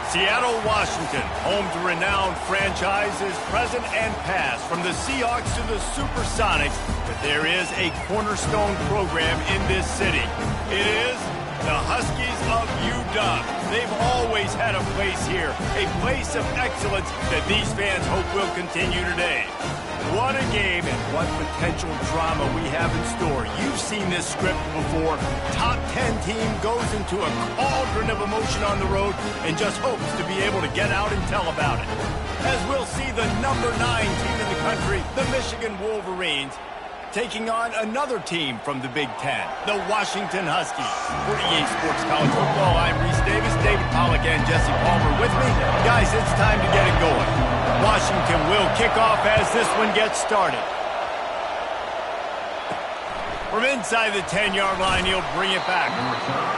Seattle, Washington, home to renowned franchises present and past, from the Seahawks to the Supersonics, but there is a cornerstone program in this city. It is the Huskies of UW. They've always had a place here, a place of excellence that these fans hope will continue today. What a game and what potential drama we have in store. You've seen this script before. Top 10 team goes into a cauldron of emotion on the road and just hopes to be able to get out and tell about it. As we'll see the number 9 team in the country, the Michigan Wolverines, taking on another team from the Big Ten, the Washington Huskies. For EA Sports College Football, I'm Reese Davis, David Pollack, and Jesse Palmer with me. Guys, it's time to get it going. Washington will kick off as this one gets started. From inside the 10-yard line, he'll bring it back.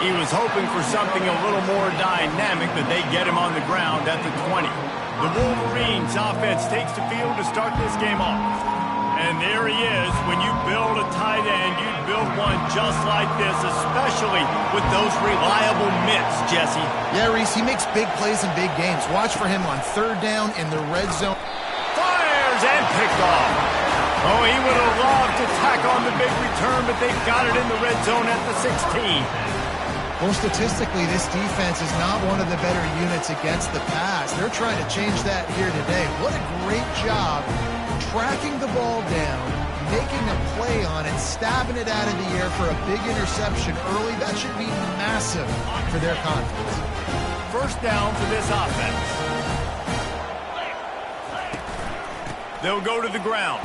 He was hoping for something a little more dynamic, but they get him on the ground at the 20. The Wolverines offense takes the field to start this game off. And there he is. When you build a tight end, you build one just like this, especially with those reliable mitts, Jesse. Yeah, Reese, he makes big plays in big games. Watch for him on third down in the red zone. Fires and picked off. Oh, he would have loved to tack on the big return, but they've got it in the red zone at the 16. Well, statistically, this defense is not one of the better units against the pass. They're trying to change that here today. What a great job tracking the ball down, making a play on it, stabbing it out of the air for a big interception early. That should be massive for their confidence. First down for this offense. They'll go to the ground.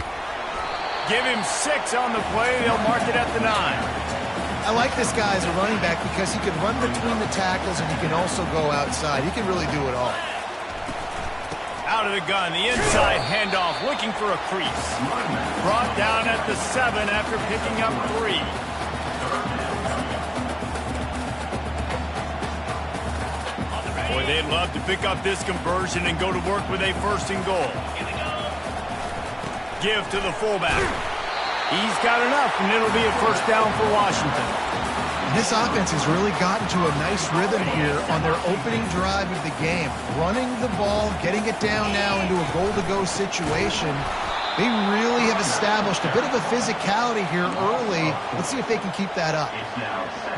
Give him 6 on the play. They'll mark it at the 9. I like this guy as a running back because he can run between the tackles and he can also go outside. He can really do it all. Out of the gun, the inside handoff, looking for a crease. Brought down at the 7 after picking up 3. Boy, they'd love to pick up this conversion and go to work with a 1st and goal. Give to the fullback. He's got enough, and it'll be a 1st down for Washington. This offense has really gotten to a nice rhythm here on their opening drive of the game. Running the ball, getting it down now into a goal-to-go situation. They really have established a bit of a physicality here early. Let's see if they can keep that up.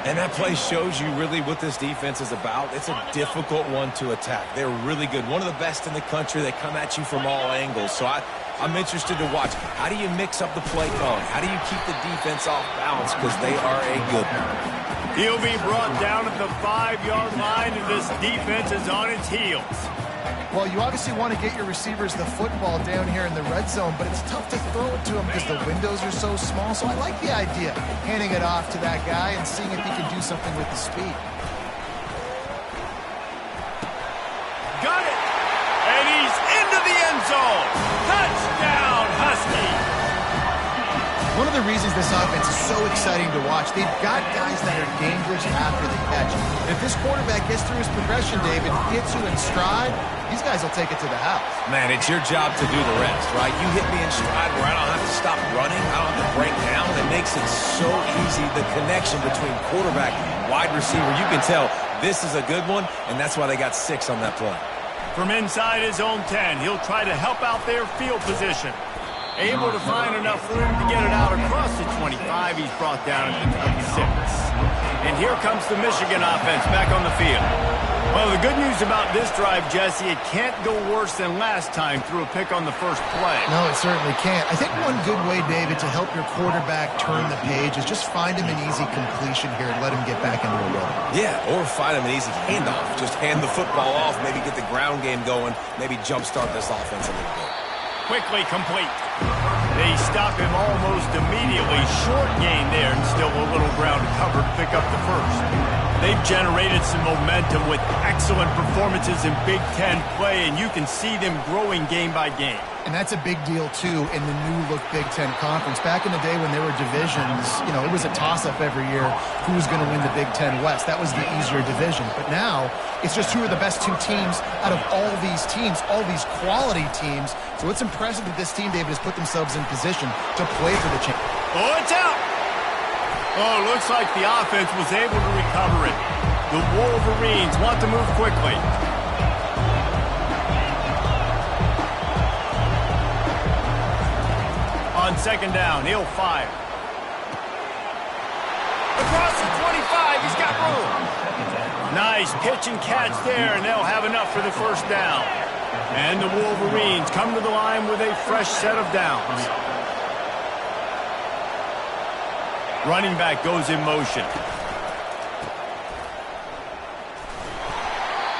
And that play shows you really what this defense is about. It's a difficult one to attack. They're really good. One of the best in the country. They come at you from all angles. So I'm interested to watch. How do you mix up the play calling? How do you keep the defense off balance? Because they are a good one. He'll be brought down at the 5-yard line, and this defense is on its heels. Well, you obviously want to get your receivers the football down here in the red zone, but it's tough to throw it to them because the windows are so small. So I like the idea, handing it off to that guy and seeing if he can do something with the speed. Got it! And he's into the end zone! Touchdown, Huskies! One of the reasons this offense is so exciting to watch, they've got guys that are dangerous after the catch. And if this quarterback gets through his progression, David, gets you in stride, these guys will take it to the house. Man, it's your job to do the rest, right? You hit me in stride where I don't have to stop running, I don't have to break down. It makes it so easy, the connection between quarterback and wide receiver. You can tell this is a good one, and that's why they got 6 on that play. From inside his own 10, he'll try to help out their field position. Able to find enough room to get it out across the 25. He's brought down at the 26. And here comes the Michigan offense back on the field. Well, the good news about this drive, Jesse, it can't go worse than last time through a pick on the first play. No, it certainly can't. I think one good way, David, to help your quarterback turn the page is just find him an easy completion here and let him get back into a rhythm. Yeah, or find him an easy handoff. Just hand the football off, maybe get the ground game going, maybe jumpstart this offense a little bit. Quickly complete. They stop him almost immediately. Short gain there and still a little ground to cover to pick up the 1st. They've generated some momentum with excellent performances in Big Ten play, and you can see them growing game by game. And that's a big deal, too, in the new-look Big Ten Conference. Back in the day when there were divisions, you know, it was a toss-up every year who was going to win the Big Ten West. That was the easier division. But now, it's just who are the best 2 teams out of all these teams, all these quality teams. So it's impressive that this team, David, has put themselves in position to play for the championship. Oh, it's out! Oh, looks like the offense was able to recover it. The Wolverines want to move quickly. On second down, he'll fire. Across the 25, he's got room. Nice pitch and catch there, and they'll have enough for the first down. And the Wolverines come to the line with a fresh set of downs. Running back goes in motion.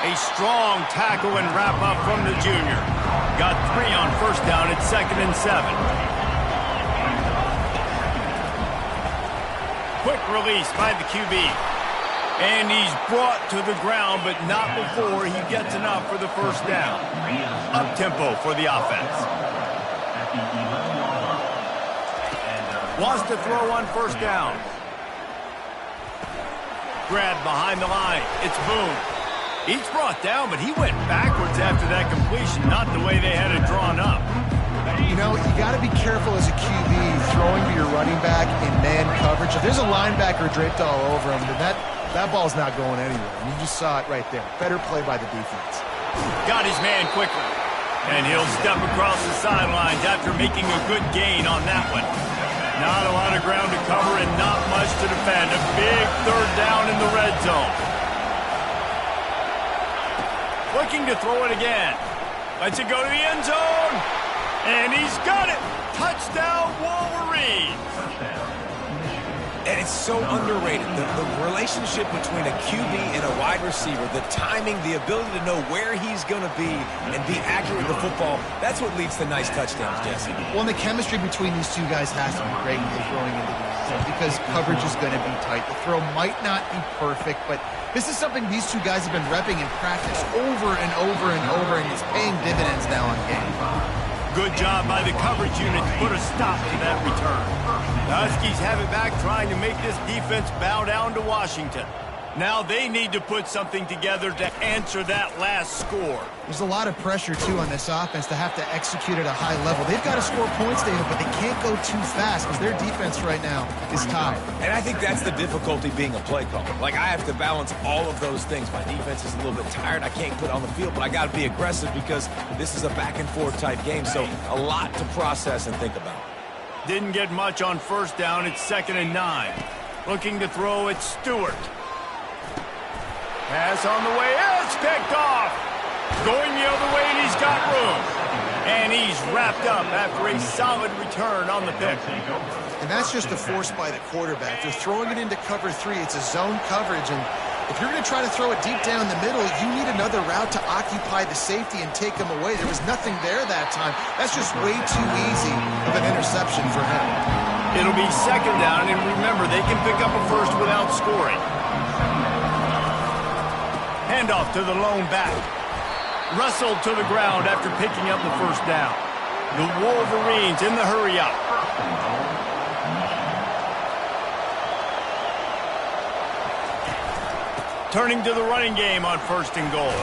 A strong tackle and wrap up from the junior. Got 3 on first down at 2nd and 7. Quick release by the QB. And he's brought to the ground, but not before he gets enough for the first down. Up-tempo for the offense. Wants to throw on first down. Grab behind the line. It's Boone. He's brought down, but he went backwards after that completion, not the way they had it drawn up. You know, you got to be careful as a QB throwing to your running back in man coverage. If there's a linebacker draped all over him, then that ball's not going anywhere. And you just saw it right there. Better play by the defense. Got his man quickly. And he'll step across the sidelines after making a good gain on that one. Not a lot of ground to cover and not much to defend. A big third down in the red zone. Looking to throw it again. Lets it go to the end zone. And he's got it. Touchdown, Wolverines. And it's so underrated. The relationship between a QB and a wide receiver, the timing, the ability to know where he's going to be and be accurate with the football, that's what leads to nice touchdowns, Jesse. Well, and the chemistry between these two guys has to be great when they're throwing into the end zone because coverage is going to be tight. The throw might not be perfect, but this is something these two guys have been repping in practice over and over and over, and it's paying dividends now on game. Good job by the coverage unit to put a stop to that return. The Huskies have it back, trying to make this defense bow down to Washington. Now they need to put something together to answer that last score. There's a lot of pressure, too, on this offense to have to execute at a high level. They've got to score points, David, but they can't go too fast because their defense right now is tired. And I think that's the difficulty being a play caller. Like, I have to balance all of those things. My defense is a little bit tired. I can't put it on the field, but I got to be aggressive because this is a back-and-forth type game, so a lot to process and think about. Didn't get much on first down. It's 2nd and 9. Looking to throw at Stewart. Pass on the way. It's picked off. Going the other way, and he's got room. And he's wrapped up after a solid return on the pick. And that's just a force by the quarterback. They're throwing it into cover 3. It's a zone coverage, and if you're going to try to throw it deep down the middle, you need another route to occupy the safety and take him away. There was nothing there that time. That's just way too easy of an interception for him. It'll be 2nd down, and remember, they can pick up a first without scoring. Handoff to the lone back. Wrestled to the ground after picking up the first down. The Wolverines in the hurry-up. Turning to the running game on 1st and goal.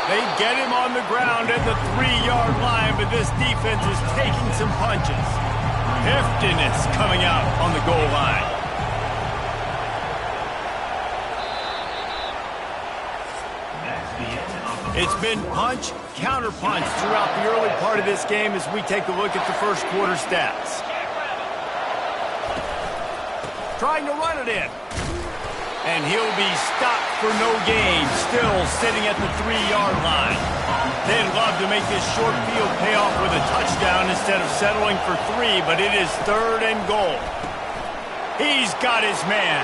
They get him on the ground at the 3-yard line, but this defense is taking some punches. Heftiness coming out on the goal line. It's been punch, counter-punch throughout the early part of this game as we take a look at the first quarter stats. Trying to run it in. And he'll be stopped for no gain, still sitting at the 3-yard line. They'd love to make this short field pay off with a touchdown instead of settling for 3, but it is 3rd and goal. He's got his man.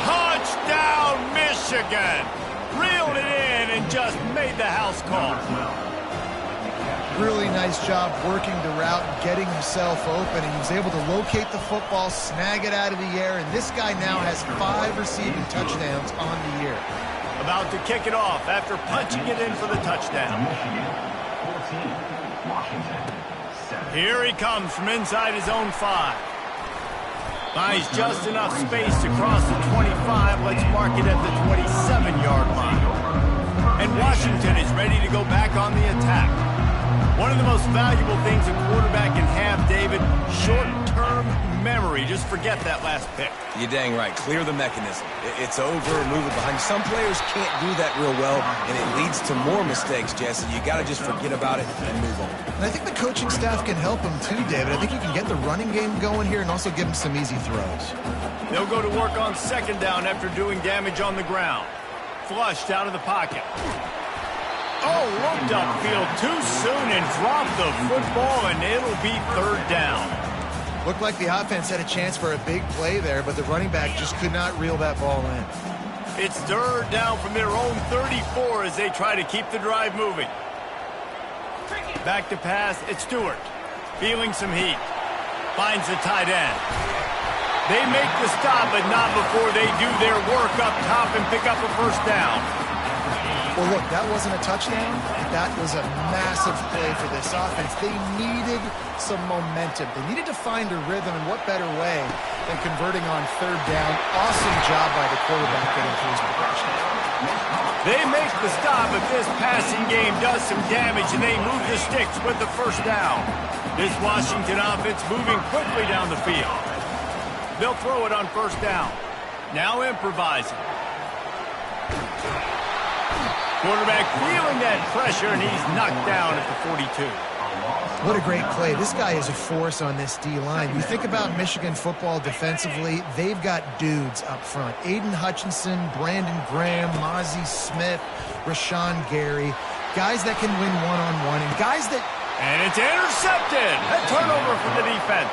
Touchdown, Michigan! Reeled it in and just made the house call. Really nice job working the route and getting himself open, and he was able to locate the football, snag it out of the air, and this guy now has 5 receiving touchdowns on the year. About to kick it off after punching it in for the touchdown. Here he comes from inside his own 5. Buys just enough space to cross the 25. Let's mark it at the 27-yard line. And Washington is ready to go back on the attack. One of the most valuable things a quarterback can have, David, short-term memory. Just forget that last pick. You're dang right. Clear the mechanism. It's over, move it behind you. Some players can't do that real well, and it leads to more mistakes, Jesse. You got to just forget about it and move on. And I think the coaching staff can help him too, David. I think you can get the running game going here and also give him some easy throws. They'll go to work on second down after doing damage on the ground. Flushed out of the pocket. Oh, looked upfield too soon and dropped the football, and it'll be third down. Looked like the offense had a chance for a big play there, but the running back just could not reel that ball in. It's third down from their own 34 as they try to keep the drive moving. Back to pass, it's Stewart. Feeling some heat. Finds the tight end. They make the stop, but not before they do their work up top and pick up a first down. Well, look, that wasn't a touchdown. That was a massive play for this offense. They needed some momentum. They needed to find a rhythm, and what better way than converting on third down. Awesome job by the quarterback getting through his progression. They make the stop, but this passing game does some damage, and they move the sticks with the first down. This Washington offense moving quickly down the field. They'll throw it on first down. Now improvising. Quarterback feeling that pressure, and he's knocked down at the 42. What a great play. This guy is a force on this D-line. You think about Michigan football defensively, they've got dudes up front. Aiden Hutchinson, Brandon Graham, Mozzie Smith, Rashawn Gary. Guys that can win one-on-one, and guys that... And it's intercepted. A turnover for the defense.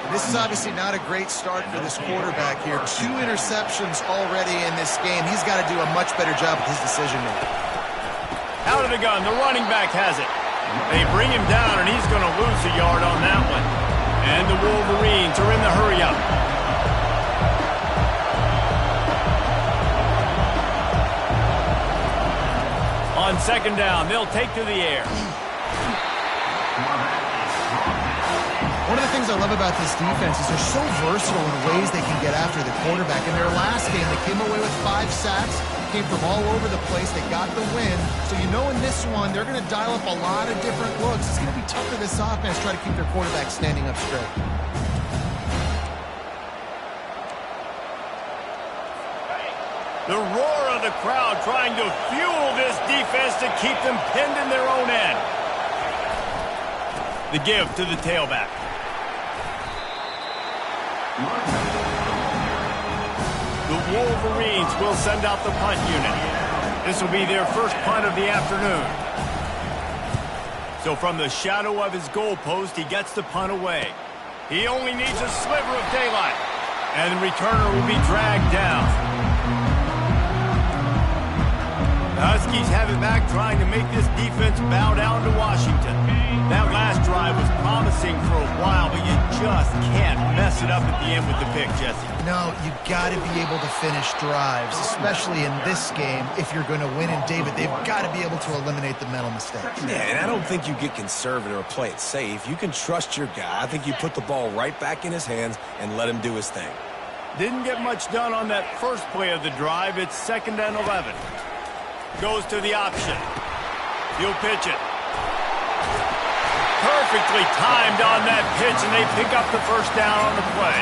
This is obviously not a great start for this quarterback here. 2 interceptions already in this game. He's got to do a much better job with his decision-making. Out of the gun, the running back has it. They bring him down, and he's going to lose a yard on that one. And the Wolverines are in the hurry-up. On second down, they'll take to the air. One of the things I love about this defense is they're so versatile in ways they can get after the quarterback. In their last game, they came away with 5 sacks, came from all over the place. They got the win. So you know in this one, they're going to dial up a lot of different looks. It's going to be tough for this offense to try to keep their quarterback standing up straight. The roar of the crowd trying to fuel this defense to keep them pinned in their own end. The give to the tailback. The Wolverines will send out the punt unit. This will be their first punt of the afternoon. So from the shadow of his goalpost, he gets the punt away. He only needs a sliver of daylight. And the returner will be dragged down. The Huskies have it back, trying to make this defense bow down to Washington. That last drive was promising for a while, but you just can't mess it up at the end with the pick, Jesse. No, you got to be able to finish drives, especially in this game. If you're going to win, and David, they've got to be able to eliminate the mental mistakes. Yeah, and I don't think you get conservative or play it safe. You can trust your guy. I think you put the ball right back in his hands and let him do his thing. Didn't get much done on that first play of the drive. It's 2nd and 11. Goes to the option. He'll pitch it. Perfectly timed on that pitch, and they pick up the first down on the play.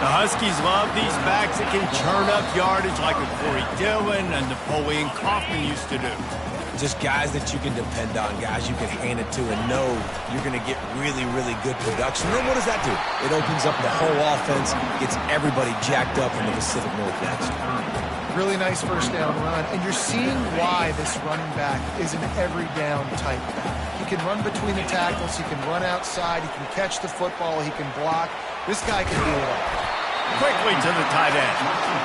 The Huskies love these backs that can churn up yardage like a Corey Dillon and Napoleon Kaufman used to do. Just guys that you can depend on, guys you can hand it to and know you're going to get really, really good production. Then what does that do? It opens up the whole offense, gets everybody jacked up in the Pacific Northwest. Really nice first down run, and you're seeing why this running back is an every down type back. He can run between the tackles, he can run outside, he can catch the football, he can block. This guy can do it all. Quickly to the tight end.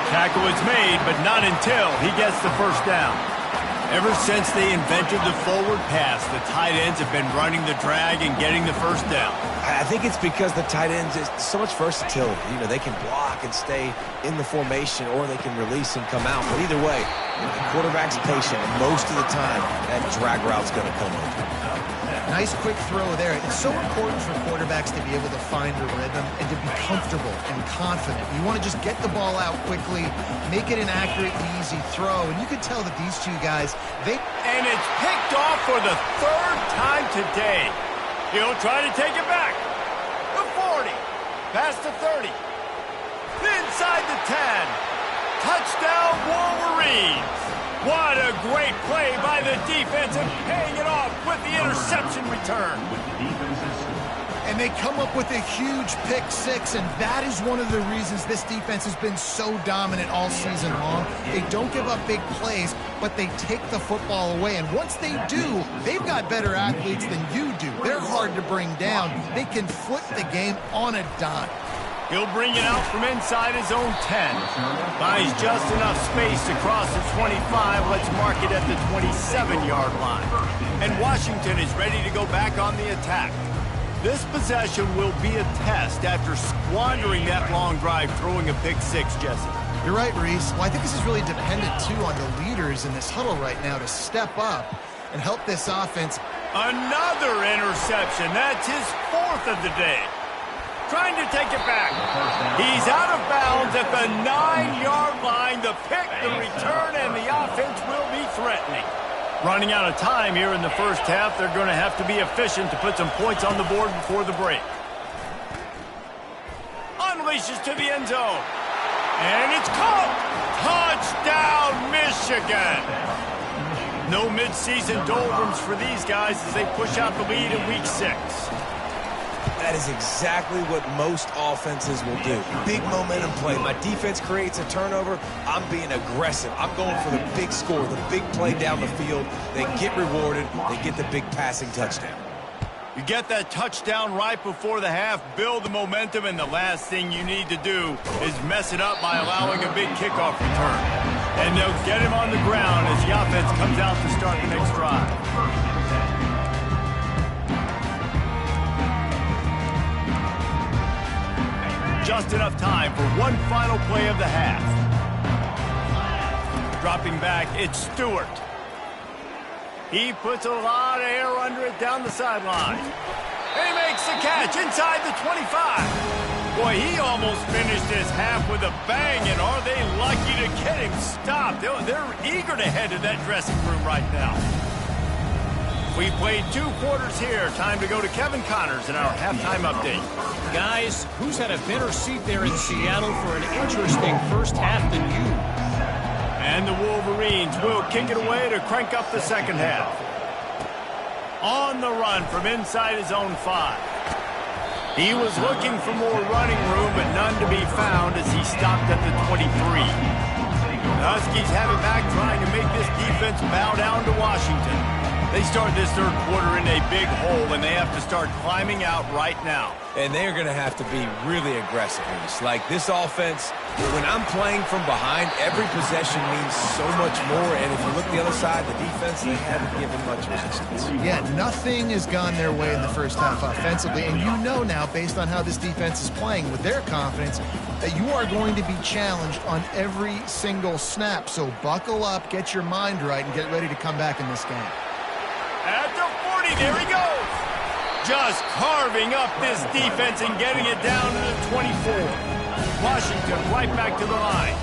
Tackle is made, but not until he gets the first down. Ever since they invented the forward pass, the tight ends have been running the drag and getting the first down. I think it's because the tight ends is so much versatility. You know, they can block and stay in the formation, or they can release and come out. But either way, the quarterback's patient, and most of the time, that drag route's going to come over. Nice quick throw there. It's so important for quarterbacks to be able to find a rhythm and to be comfortable and confident. You want to just get the ball out quickly, make it an accurate and easy throw. And you could tell that these two guys, And it's picked off for the 3rd time today. He'll try to take it back. The 40. Past the 30. inside the 10. Touchdown, Wolverines. What a great play by the defense and paying it off with the interception return. And they come up with a huge pick six, and that is one of the reasons this defense has been so dominant all season long. They don't give up big plays, but they take the football away. And once they do, they've got better athletes than you do. They're hard to bring down. They can flip the game on a dime. He'll bring it out from inside his own 10. Finds just enough space to cross the 25. Let's mark it at the 27-yard line. And Washington is ready to go back on the attack. This possession will be a test after squandering that long drive throwing a pick six, Jesse. You're right, Reese. Well, I think this is really dependent, too, on the leaders in this huddle right now to step up and help this offense. Another interception. That's his fourth of the day. Trying to take it back. He's out of bounds at the 9-yard line. The pick, the return, and the offense will be threatening. Running out of time here in the first half. They're going to have to be efficient to put some points on the board before the break. Unleashes to the end zone. And it's caught. Touchdown, Michigan. No midseason doldrums for these guys as they push out the lead in week 6. That is exactly what most offenses will do. Big momentum play. My defense creates a turnover. I'm being aggressive. I'm going for the big score, the big play down the field. They get rewarded. They get the big passing touchdown. You get that touchdown right before the half, build the momentum, and the last thing you need to do is mess it up by allowing a big kickoff return. And they'll get him on the ground as the offense comes out to start the next drive. Just enough time for one final play of the half. Dropping back, it's Stewart. He puts a lot of air under it down the sideline. And he makes the catch inside the 25. Boy, he almost finished his half with a bang, and are they lucky to get him stopped? They're eager to head to that dressing room right now. We played 2 quarters here. Time to go to Kevin Connors in our halftime update. Guys, who's had a better seat there in Seattle for an interesting first half than you? And the Wolverines will kick it away to crank up the second half. On the run from inside his own 5. He was looking for more running room, but none to be found as he stopped at the 23. The Huskies have it back, trying to make this defense bow down to Washington. They start this third quarter in a big hole, and they have to start climbing out right now. And they're going to have to be really aggressive in this. Like this offense, when I'm playing from behind, every possession means so much more. And if you look the other side, the defense, they haven't given much resistance. Yeah, nothing has gone their way in the first half offensively. And you know now, based on how this defense is playing with their confidence, that you are going to be challenged on every single snap. So buckle up, get your mind right, and get ready to come back in this game. At the 40, there he goes. Just carving up this defense and getting it down to the 24. Washington right back to the line.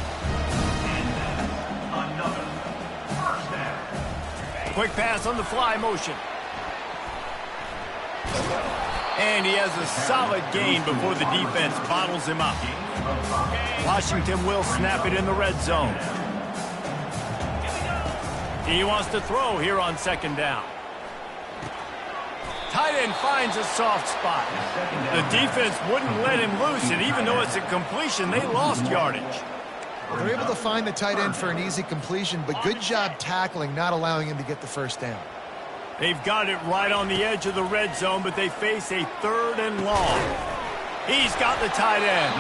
Quick pass on the fly motion. And he has a solid gain before the defense bottles him up. Washington will snap it in the red zone. He wants to throw here on second down. Tight end finds a soft spot. The defense wouldn't let him loose, and even though it's a completion, they lost yardage. They're able to find the tight end for an easy completion, but good job tackling, not allowing him to get the first down. They've got it right on the edge of the red zone, but they face a 3rd and long. He's got the tight end.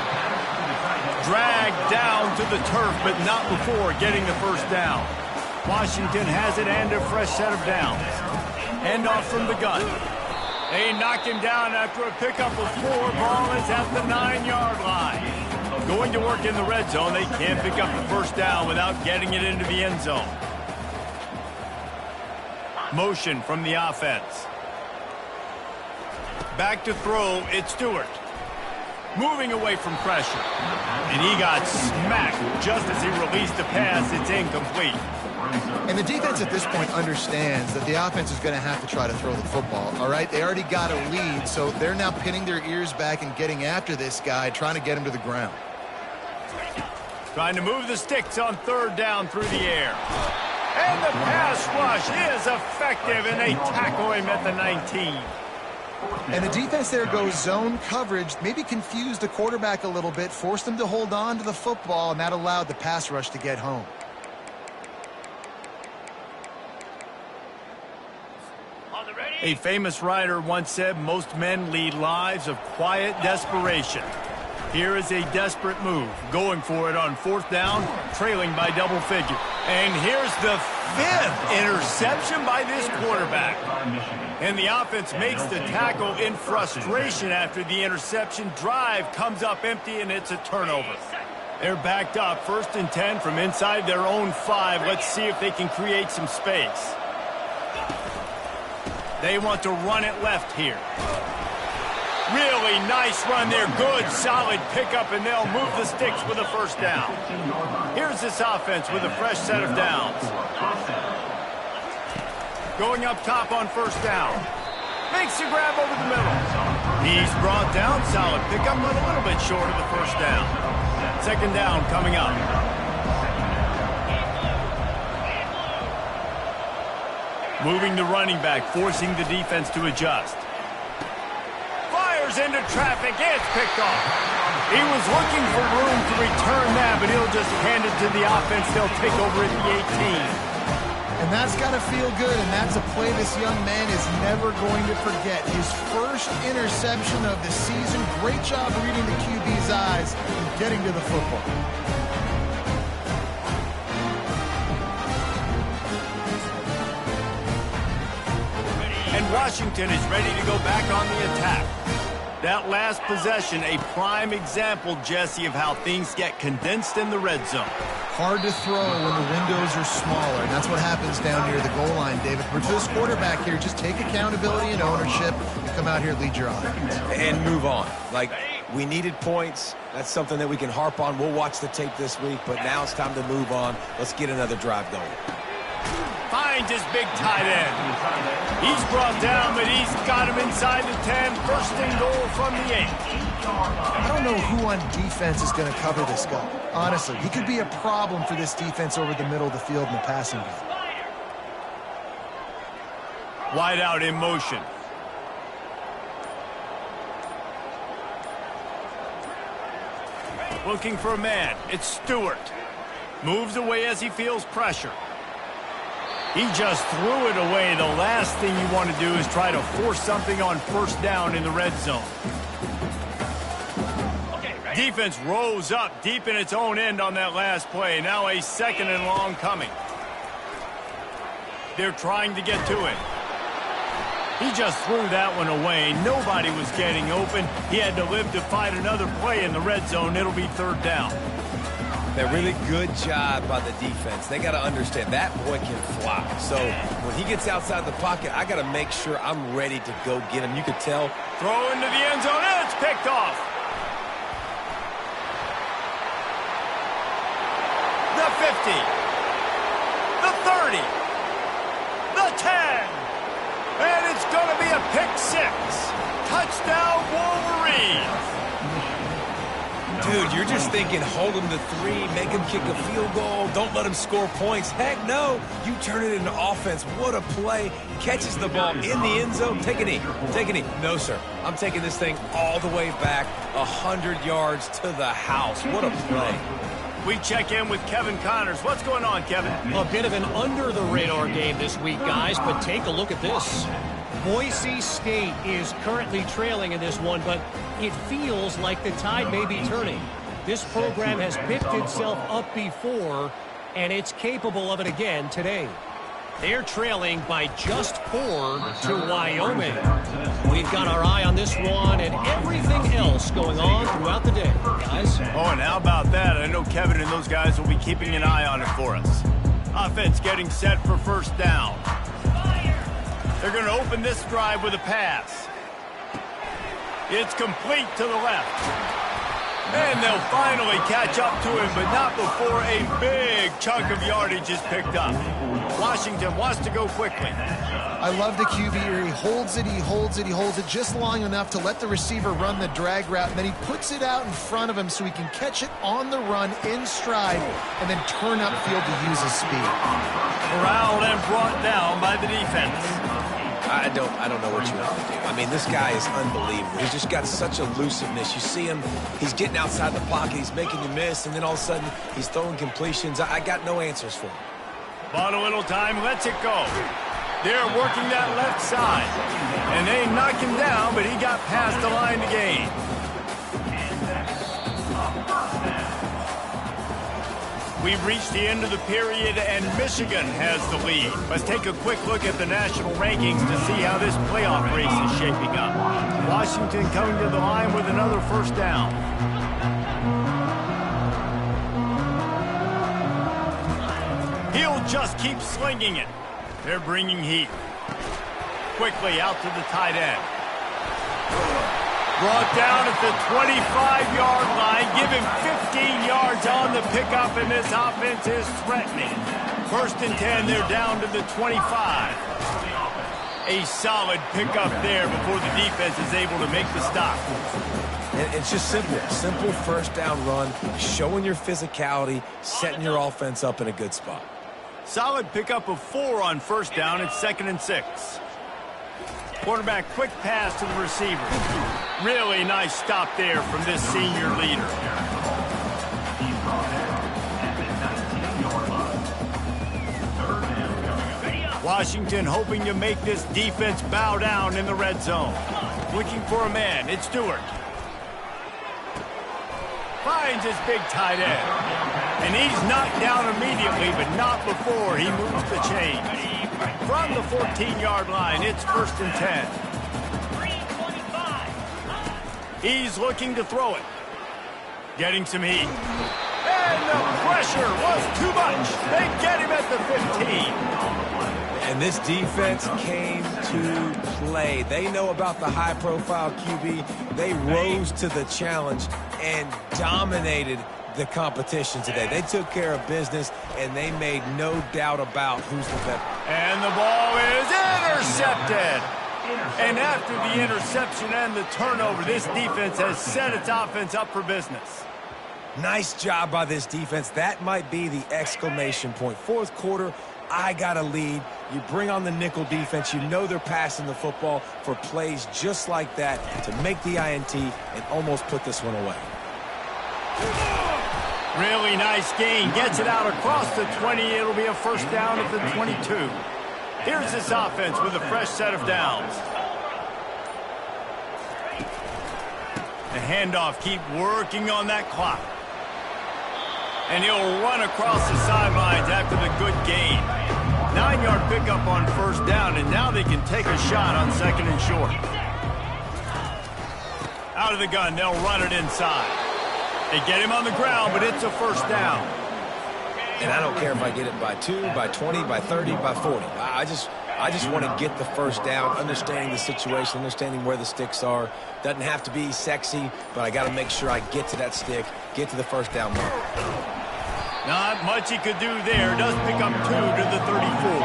Dragged down to the turf, but not before getting the first down. Washington has it and a fresh set of downs. Hand off from the gun. They knock him down after a pickup of 4. Ball is at the 9-yard line. Going to work in the red zone. They can't pick up the first down without getting it into the end zone. Motion from the offense. Back to throw, it's Stewart. Moving away from pressure. And he got smacked just as he released the pass. It's incomplete. And the defense at this point understands that the offense is going to have to try to throw the football, all right? They already got a lead, so they're now pinning their ears back and getting after this guy, trying to get him to the ground. Trying to move the sticks on third down through the air. And the pass rush is effective, and they tackle him at the 19. And the defense there goes zone coverage, maybe confused the quarterback a little bit, forced him to hold on to the football, and that allowed the pass rush to get home. A famous writer once said, most men lead lives of quiet desperation. Here is a desperate move, going for it on fourth down, trailing by double figure. And here's the 5th interception by this quarterback. And the offense makes the tackle in frustration after the interception. Drive comes up empty, and it's a turnover. They're backed up, 1st and 10 from inside their own 5. Let's see if they can create some space. They want to run it left here. Really nice run there. Good, solid pickup, and they'll move the sticks with a first down. Here's this offense with a fresh set of downs. Going up top on first down. Makes a grab over the middle. He's brought down. Solid pickup, but a little bit short of the first down. Second down coming up. Moving the running back, forcing the defense to adjust. Fires into traffic. It's picked off. He was looking for room to return that, but he'll just hand it to the offense. They'll take over at the 18. And that's got to feel good, and that's a play this young man is never going to forget. His first interception of the season. Great job reading the QB's eyes and getting to the football. And Washington is ready to go back on the attack. That last possession, a prime example, Jesse, of how things get condensed in the red zone. Hard to throw when the windows are smaller, and that's what happens down near the goal line, David. For this quarterback here, just take accountability and ownership and come out here and lead your offense. And move on. Like, we needed points. That's something that we can harp on. We'll watch the tape this week, but now it's time to move on. Let's get another drive going. Finds his big tight end. He's brought down, but he's got him inside the 10. First and goal from the 8. I don't know who on defense is going to cover this guy. Honestly, he could be a problem for this defense over the middle of the field in the passing game. Wide out in motion. Looking for a man. It's Stewart. Moves away as he feels pressure. He just threw it away. The last thing you want to do is try to force something on first down in the red zone. Defense rose up deep in its own end on that last play. Now a 2nd and long coming. They're trying to get to it. He just threw that one away. Nobody was getting open. He had to live to fight another play in the red zone. It'll be 3rd down. That really good job by the defense. They got to understand that boy can fly. So when he gets outside the pocket, I got to make sure I'm ready to go get him. You could tell. Throw into the end zone, and it's picked off. The 50. The 30. The 10. And it's going to be a pick 6. Touchdown, Wolverines. Dude, you're just thinking, hold him to 3, make him kick a field goal, don't let him score points. Heck no, you turn it into offense. What a play. Catches the ball in the end zone. Take a knee. Take a knee. No, sir. I'm taking this thing all the way back, 100 yards to the house. What a play. We check in with Kevin Connors. What's going on, Kevin? A bit of an under-the-radar game this week, guys, but take a look at this. Boise State is currently trailing in this one, but it feels like the tide may be turning. This program has picked itself up before, and it's capable of it again today. They're trailing by just 4 to Wyoming. We've got our eye on this one and everything else going on throughout the day, guys. Oh, and how about that? I know Kevin and those guys will be keeping an eye on it for us. Offense getting set for first down. They're going to open this drive with a pass. It's complete to the left. And they'll finally catch up to him, but not before a big chunk of yardage is picked up. Washington wants to go quickly. I love the QB here. He holds it, he holds it, he holds it just long enough to let the receiver run the drag route, and then he puts it out in front of him so he can catch it on the run in stride and then turn upfield to use his speed. Corralled and brought down by the defense. I don't know what you want to do. I mean, this guy is unbelievable. He's just got such elusiveness. You see him, he's getting outside the pocket, he's making you miss, and then all of a sudden, he's throwing completions. I got no answers for him. Bought a little time, lets it go. They're working that left side. And they knock him down, but he got past the line to gain. We've reached the end of the period, and Michigan has the lead. Let's take a quick look at the national rankings to see how this playoff race is shaping up. Washington coming to the line with another first down. He'll just keep slinging it. They're bringing heat. Quickly out to the tight end. Brought down at the 25-yard line. Give him 15 yards on the pickup, and this offense is threatening. 1st and 10, they're down to the 25. A solid pickup there before the defense is able to make the stop. And it's just simple. Simple first down run, showing your physicality, setting your offense up in a good spot. Solid pickup of 4 on 1st down. It's 2nd and 6. Quarterback quick pass to the receiver. Really nice stop there from this senior leader. Washington hoping to make this defense bow down in the red zone. Looking for a man. It's Stewart. Finds his big tight end. And he's knocked down immediately, but not before he moves the chains. From the 14-yard line, it's 1st and 10. He's looking to throw it. Getting some heat. And the pressure was too much. They get him at the 15. And this defense came to play. They know about the high-profile QB. They rose to the challenge and dominated the competition today. They took care of business, and they made no doubt about who's the better. And the ball is intercepted. And after the interception and the turnover, this defense has set its offense up for business. Nice job by this defense. That might be the exclamation point. 4th quarter, I got a lead. You bring on the nickel defense. You know they're passing the football for plays just like that to make the INT and almost put this one away. Really nice gain. Gets it out across the 20. It'll be a first down at the 22. Here's this offense with a fresh set of downs. The handoff, keep working on that clock. And he'll run across the sidelines after the good gain. 9-yard pickup on 1st down, and now they can take a shot on 2nd and short. Out of the gun, they'll run it inside. They get him on the ground, but it's a first down. And I don't care if I get it by 2, by 20, by 30, by 40. I just want to get the first down, understanding the situation, understanding where the sticks are. Doesn't have to be sexy, but I got to make sure I get to that stick, get to the first down mark. Not much he could do there. Does pick up 2 to the 34.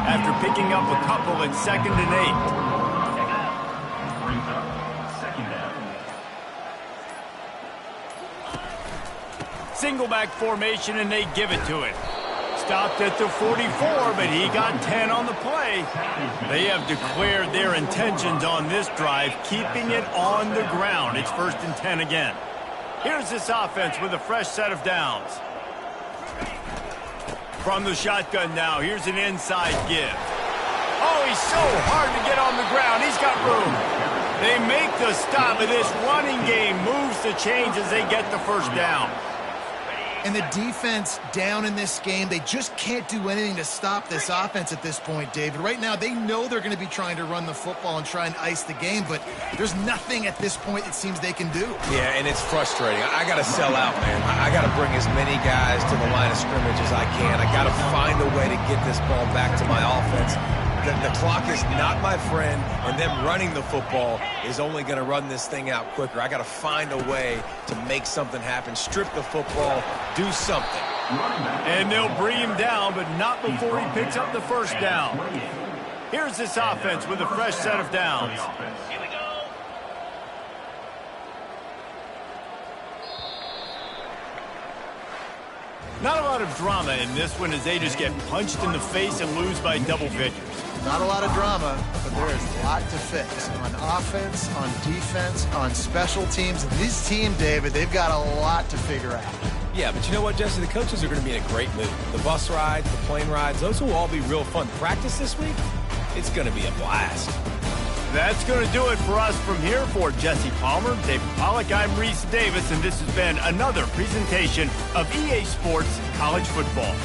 After picking up a couple at 2nd and 8. Single back formation, and they give it to it. Stopped at the 44, but he got 10 on the play. They have declared their intentions on this drive, keeping it on the ground. It's 1st and 10 again. Here's this offense with a fresh set of downs. From the shotgun now, here's an inside give. Oh, he's so hard to get on the ground. He's got room. They make the stop, and this running game moves the chains as they get the first down. And the defense down in this game, they just can't do anything to stop this offense at this point, David. Right now, they know they're going to be trying to run the football and try and ice the game, but there's nothing at this point it seems they can do. Yeah, and it's frustrating. I got to sell out, man. I got to bring as many guys to the line of scrimmage as I can. I got to find a way to get this ball back to my offense. The clock is not my friend, and them running the football is only going to run this thing out quicker. I got to find a way to make something happen, strip the football, do something. And they'll bring him down, but not before he picks up the first down. Here's this offense with a fresh set of downs. Not a lot of drama in this one as they just get punched in the face and lose by double figures. Not a lot of drama, but there is a lot to fix on offense, on defense, on special teams. This team, David, they've got a lot to figure out. Yeah, but you know what, Jesse? The coaches are going to be in a great mood. The bus rides, the plane rides, those will all be real fun. Practice this week, it's going to be a blast. That's going to do it for us from here. For Jesse Palmer, David Pollack, I'm Reese Davis, and this has been another presentation of EA Sports College Football.